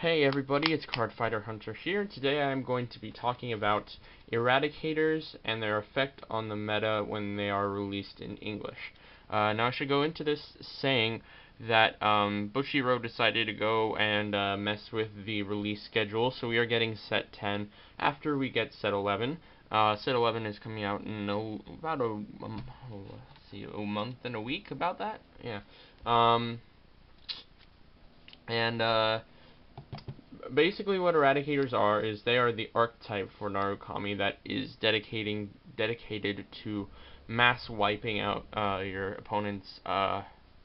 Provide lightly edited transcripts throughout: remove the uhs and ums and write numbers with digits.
Hey everybody, it's Cardfighter Hunter here. Today I'm going to be talking about Eradicators and their effect on the meta when they are released in English. Now I should go into this saying that Bushiroad decided to go and mess with the release schedule, so we are getting set 10 after we get set 11. Set 11 is coming out in about a month and a week, about that? Yeah. Basically what Eradicators are is they are the archetype for Narukami that is dedicated to mass wiping out your opponent's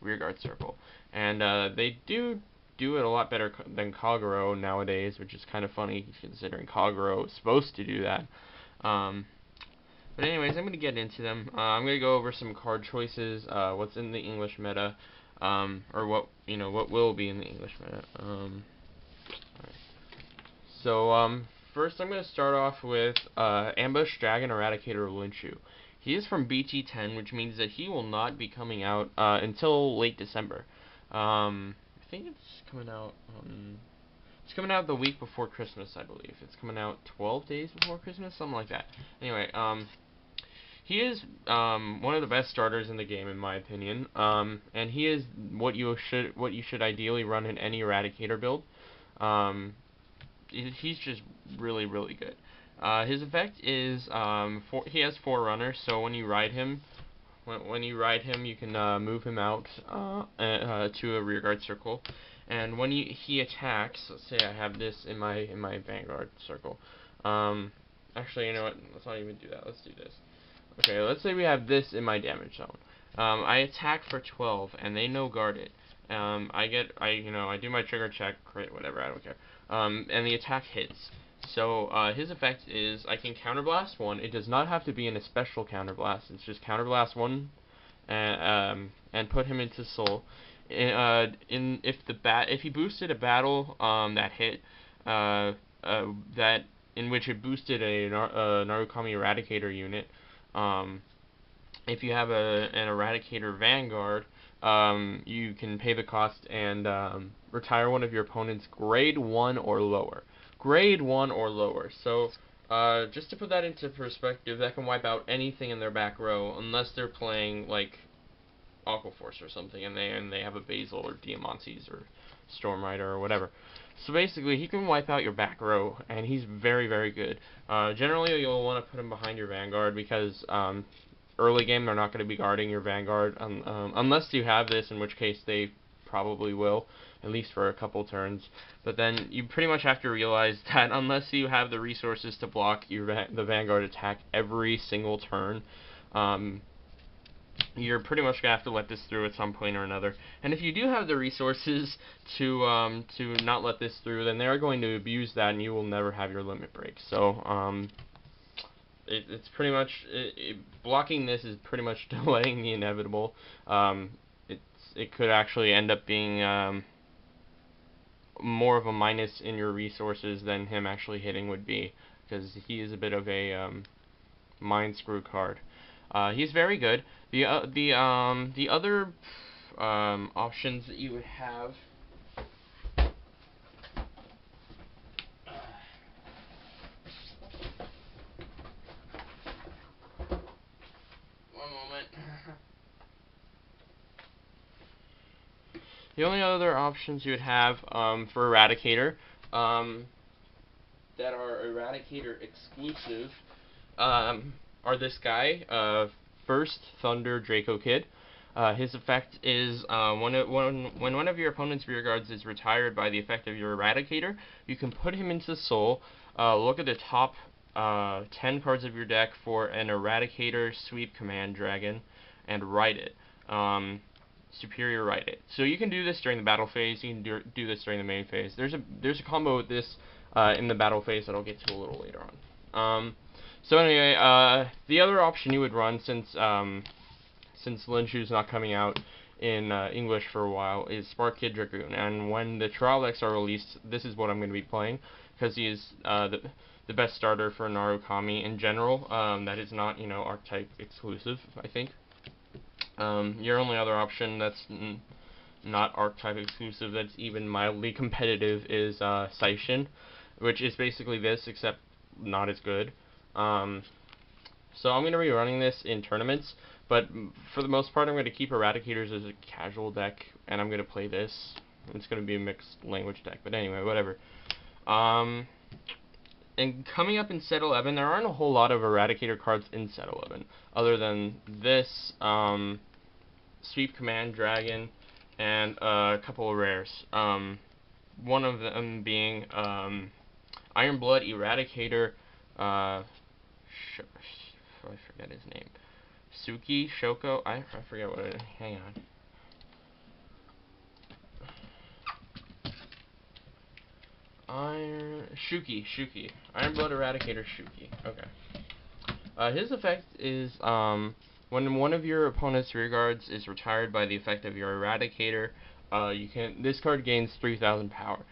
rearguard circle. And they do it a lot better than Kagero nowadays, which is kind of funny considering Kagero is supposed to do that. But anyways, I'm going to get into them. I'm going to go over some card choices, what's in the English meta, or what will be in the English meta. So, first I'm going to start off with Ambush Dragon Eradicator Linshu. He is from BT10, which means that he will not be coming out until late December. I think it's coming out the week before Christmas, I believe. It's coming out 12 days before Christmas, something like that. Anyway, he is one of the best starters in the game, in my opinion. And he is what you should ideally run in any Eradicator build. He's just really good. His effect is he has 4 runners, so when you ride him, you can move him out to a rearguard circle, and when he attacks, let's say I have this in my vanguard circle. Actually, you know what? Let's not even do that. Let's do this. Okay, let's say we have this in my damage zone. I attack for 12, and they no guard it. I do my trigger check, crit, whatever, I don't care. And the attack hits. So, his effect is, I can counterblast 1. It does not have to be in a special counterblast. It's just counterblast 1, and put him into soul. If he boosted a battle, that hit, in which it boosted a Narukami Eradicator unit, if you have an Eradicator Vanguard, you can pay the cost and retire one of your opponent's grade 1 or lower. Grade 1 or lower. So, just to put that into perspective, that can wipe out anything in their back row, unless they're playing, like, Aquaforce or something, and they have a Basil or Diamantes or Storm Rider or whatever. So basically, he can wipe out your back row, and he's very good. Generally, you'll want to put him behind your Vanguard, because early game they're not going to be guarding your Vanguard unless you have this, in which case they probably will, at least for a couple turns. But then you pretty much have to realize that unless you have the resources to block the Vanguard attack every single turn, you're pretty much going to have to let this through at some point or another. And if you do have the resources to not let this through, then they're going to abuse that, and you will never have your limit break. So, it's pretty much blocking this is pretty much delaying the inevitable. It could actually end up being more of a minus in your resources than him actually hitting would be, because he is a bit of a mind screw card. He's very good. The other options that you would have. The only other options you would have for Eradicator that are Eradicator exclusive are this guy, First Thunder Draco Kid. His effect is when one of your opponent's rearguards is retired by the effect of your Eradicator, you can put him into Soul, look at the top 10 cards of your deck for an Eradicator Sweep Command Dragon, and write it. Superior write it. So you can do this during the battle phase, you can do this during the main phase. There's a combo with this in the battle phase that I'll get to a little later on. So anyway, the other option you would run, since Linshu's not coming out in English for a while, is Spark Kid Dragoon. And when the trial decks are released, this is what I'm going to be playing, because he is the best starter for Narukami in general. That is not, archetype exclusive, I think. Your only other option that's not archetype exclusive, that's even mildly competitive, is Seishin, which is basically this, except not as good. So I'm going to be running this in tournaments, but for the most part I'm going to keep Eradicators as a casual deck, and I'm going to play this. It's going to be a mixed language deck, but anyway, whatever. And coming up in set 11, there aren't a whole lot of Eradicator cards in set 11, other than this, Sweep Command Dragon, and a couple of rares. One of them being Iron Blood Eradicator, I forget his name. Shoko? I forget what it is. Hang on. Shuki. Iron Blood Eradicator Shuki. Okay. His effect is, when one of your opponent's rearguards is retired by the effect of your Eradicator, this card gains 3,000 power.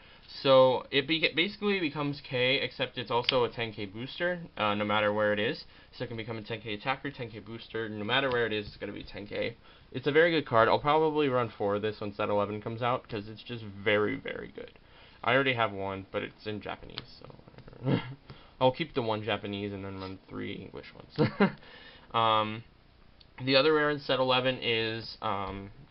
So it basically becomes K, except it's also a 10k booster, no matter where it is. So it can become a 10k attacker, 10k booster, no matter where it is, it's going to be 10k. It's a very good card. I'll probably run 4 of this when set 11 comes out, because it's just very, very good. I already have one, but it's in Japanese, so whatever. I'll keep the one Japanese and then run 3 English ones. The other rare in set 11 is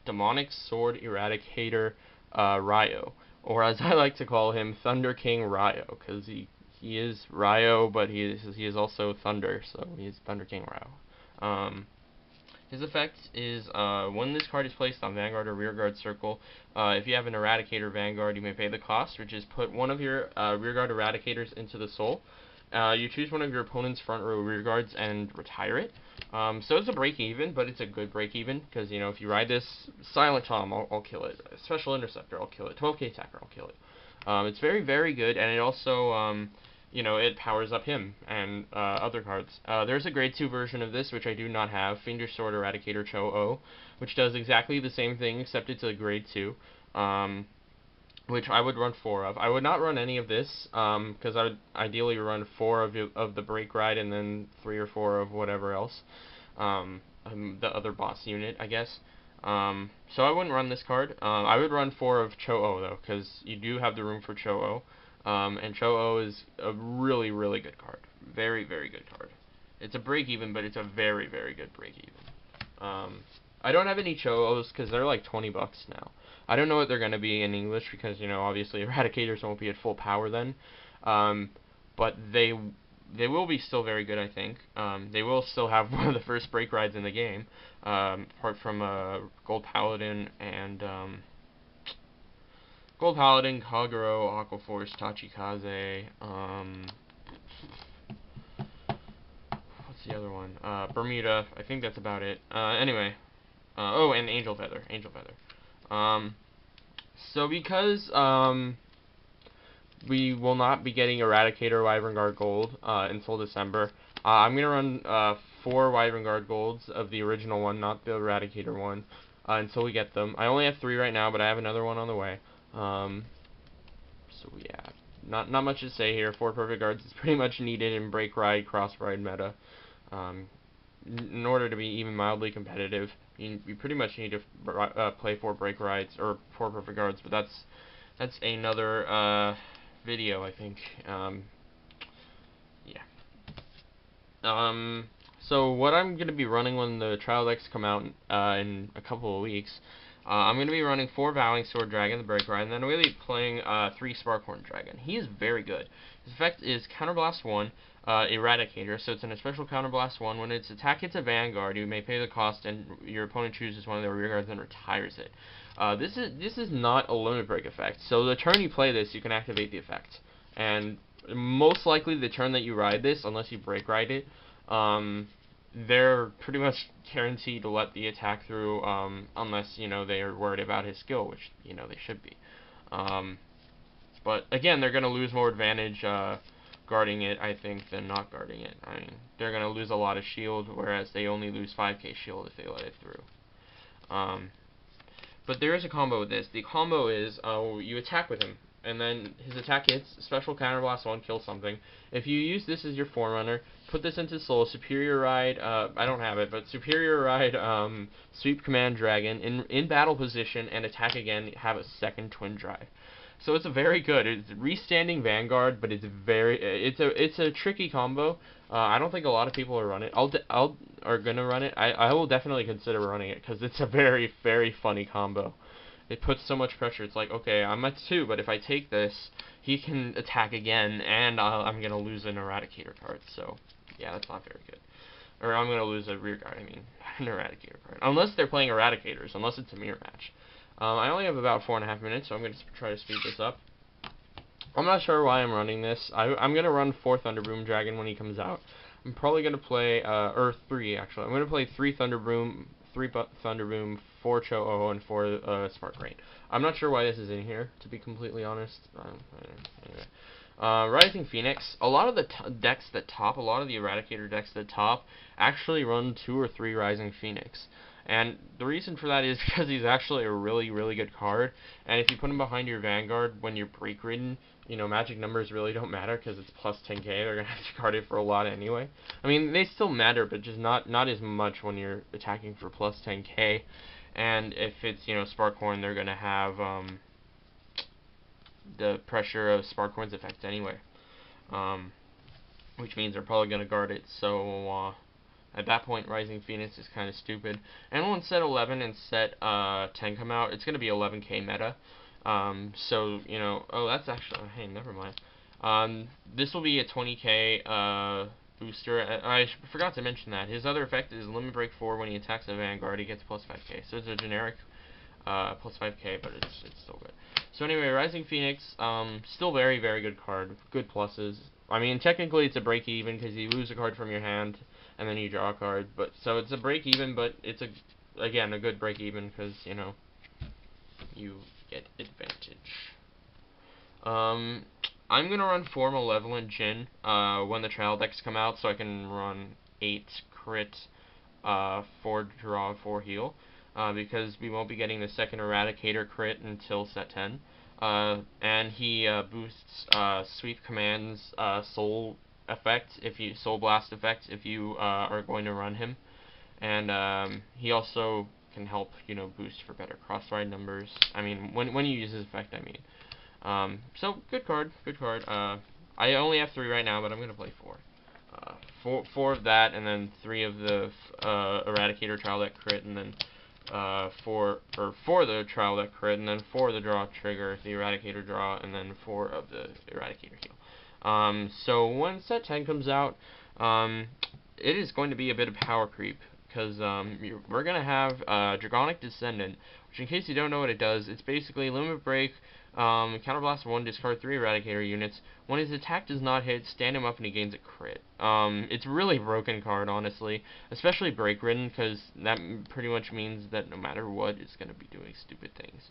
Demonic Sword Eradicator Ryo, or as I like to call him, Thunder King Ryo, because he is Ryo, but he is also Thunder, so he is Thunder King Ryo. His effect is, when this card is placed on Vanguard or Rearguard Circle, if you have an Eradicator Vanguard, you may pay the cost, which is put one of your Rearguard Eradicators into the soul. You choose one of your opponent's front row rearguards and retire it. So it's a break even, but it's a good break even, because, you know, if you ride this Silent Tom, I'll kill it. Special Interceptor, I'll kill it. 12k attacker, I'll kill it. It's very, very good, and it also, you know, it powers up him and other cards. There's a grade 2 version of this, which I do not have, Fiendish Sword Eradicator Cho-Oh, which does exactly the same thing, except it's a grade 2. Which I would run 4 of. I would not run any of this, because I would ideally run 4 of the Break Ride and then 3 or 4 of whatever else. The other boss unit, I guess. So I wouldn't run this card. I would run 4 of Cho-Oh, though, because you do have the room for Cho-Oh. And Cho-Oh is a really, really good card. Very, very good card. It's a break-even, but it's a very, very good break-even. I don't have any Cho-Ohs, because they're like 20 bucks now. I don't know what they're going to be in English, because, you know, obviously Eradicators won't be at full power then. But they will be still very good, I think. They will still have one of the first break rides in the game, apart from Gold Paladin and Kagero, Aquaforce, Tachikaze, what's the other one? Bermuda. I think that's about it. Anyway. Oh, and Angel Feather. So because we will not be getting Eradicator Wyvern Guard Gold until December, I'm going to run 4 Wyvern Guard Golds of the original one, not the Eradicator one, until we get them. I only have 3 right now, but I have another one on the way. So yeah, not much to say here. 4 Perfect Guards is pretty much needed in Break Ride, Cross Ride meta. In order to be even mildly competitive, you pretty much need to play 4 Break Rides or 4 Perfect Guards, but that's another video, I think. Yeah. So what I'm going to be running when the trial decks come out in a couple of weeks, I'm going to be running 4 Vowing Sword Dragon, the Break Ride, and then I'm going to be playing 3 Sparkhorn Dragon. He is very good. His effect is Counterblast 1, Eradicator, so it's an special Counterblast 1. When its attack hits a Vanguard, you may pay the cost, and your opponent chooses one of their rearguards and retires it. This is not a limit break effect, so the turn you play this, you can activate the effect. And most likely the turn that you ride this, unless you break ride it, they're pretty much guaranteed to let the attack through, unless, you know, they are worried about his skill, which, you know, they should be. But again, they're going to lose more advantage guarding it, I think, than not guarding it. I mean, they're going to lose a lot of shield, whereas they only lose 5k shield if they let it through. But there is a combo with this. The combo is, you attack with him. and then his attack hits, special counterblast 1, kill something. If you use this as your Forerunner, put this into Soul, Superior Ride, I don't have it, but Superior Ride, Sweep Command Dragon, in battle position, and attack again, have a second Twin Drive. So it's a very good, it's restanding Vanguard, but it's a tricky combo. I don't think a lot of people are gonna run it. I will definitely consider running it, because it's a very, very funny combo. It puts so much pressure. It's like, okay, I'm at 2, but if I take this, he can attack again, and I'm going to lose an Eradicator card. So, yeah, that's not very good. Or I'm going to lose a rear guard, I mean, an Eradicator card. Unless they're playing Eradicators, unless it's a mirror match. I only have about 4.5 minutes, so I'm going to try to speed this up. I'm not sure why I'm running this. I'm going to run 4 Thunderboom Dragon when he comes out. I'm probably going to play, or 3 actually. I'm going to play 3 Thunderboom, 4 Cho-Oh, and 4 Spark Rain. I'm not sure why this is in here, to be completely honest. Anyway. Rising Phoenix. A lot of the decks that top, a lot of the Eradicator decks that top, actually run 2 or 3 Rising Phoenix. And the reason for that is because he's actually a really, really good card. And if you put him behind your Vanguard when you're break-ridden, you know, magic numbers really don't matter because it's plus 10k. They're going to have to guard it for a lot anyway. I mean, they still matter, but just not as much when you're attacking for plus 10k. And if it's, you know, Sparkhorn, they're going to have the pressure of Sparkhorn's effect anyway. Which means they're probably going to guard it. So, at that point, Rising Phoenix is kind of stupid. And when set 11 and set 10 come out, it's going to be 11k meta. So, you know, oh, that's actually, hey, never mind. This will be a 20k booster. I forgot to mention that. His other effect is Limit Break 4. When he attacks a Vanguard, he gets plus 5k. So it's a generic plus 5k, but it's still good. So anyway, Rising Phoenix, still very, very good card. Good pluses. I mean, technically it's a break even because you lose a card from your hand and then you draw a card. But so it's a break even, but it's again a good break even because, you know, you get advantage. I'm gonna run 4 Malevolent Djinn when the trial decks come out, so I can run 8 crit, 4 draw, 4 heal, because we won't be getting the second Eradicator crit until set 10. And he boosts Sweep Command's Soul effect, Soul Blast effect, if you are going to run him, and he also can help, you know, boost for better cross-ride numbers. I mean, when you use his effect, I mean. So, good card, good card. I only have 3 right now, but I'm going to play 4. 4 of that, and then 3 of the Eradicator trial deck crit, and then 4 the trial deck crit, and then 4 the draw trigger, the Eradicator draw, and then 4 of the Eradicator heal. So when set 10 comes out, it is going to be a bit of power creep, because we're going to have Draconic Descendant, which, in case you don't know what it does, it's basically Limit Break, Counterblast 1, discard 3 Eradicator units. When his attack does not hit, stand him up and he gains a crit. It's a really broken card, honestly, especially break-ridden, because that pretty much means that no matter what, it's going to be doing stupid things.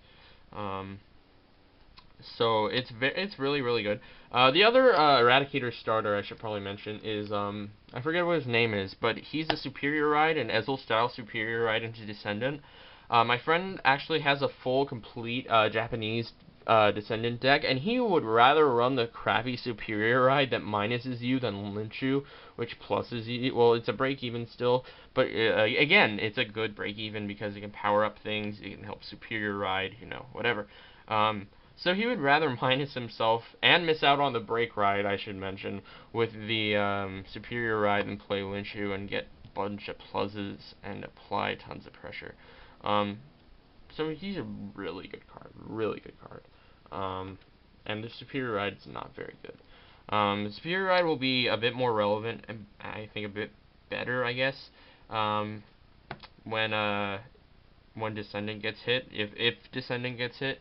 So it's really, really good. The other Eradicator starter I should probably mention is, I forget what his name is, but he's a Superior Ride, an Ezel-style Superior Ride into Descendant. My friend actually has a full, complete Japanese Descendant deck, and he would rather run the crappy Superior Ride that minuses you than Lynchu, which pluses you. Well, it's a break-even still, but again, it's a good break-even because it can power up things, it can help Superior Ride, you know, whatever. So he would rather minus himself and miss out on the break ride, I should mention, with the Superior Ride than play Lynchu and get a bunch of pluses and apply tons of pressure. So he's a really good card, and the Superior Ride is not very good. The Superior Ride will be a bit more relevant, and I think a bit better, I guess, when Descendant gets hit, if Descendant gets hit,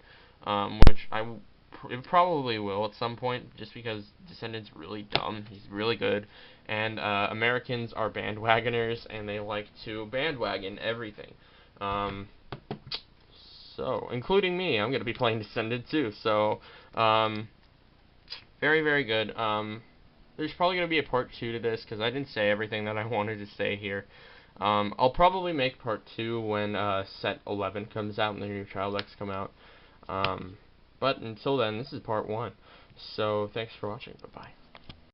which it probably will at some point, just because Descendant's really dumb. He's really good, and Americans are bandwagoners, and they like to bandwagon everything. So, including me, I'm going to be playing Descendant too, so, very, very good. There's probably going to be a part 2 to this, because I didn't say everything that I wanted to say here. I'll probably make part 2 when set 11 comes out and the new trial decks come out. But until then, this is part 1. So thanks for watching. Bye bye.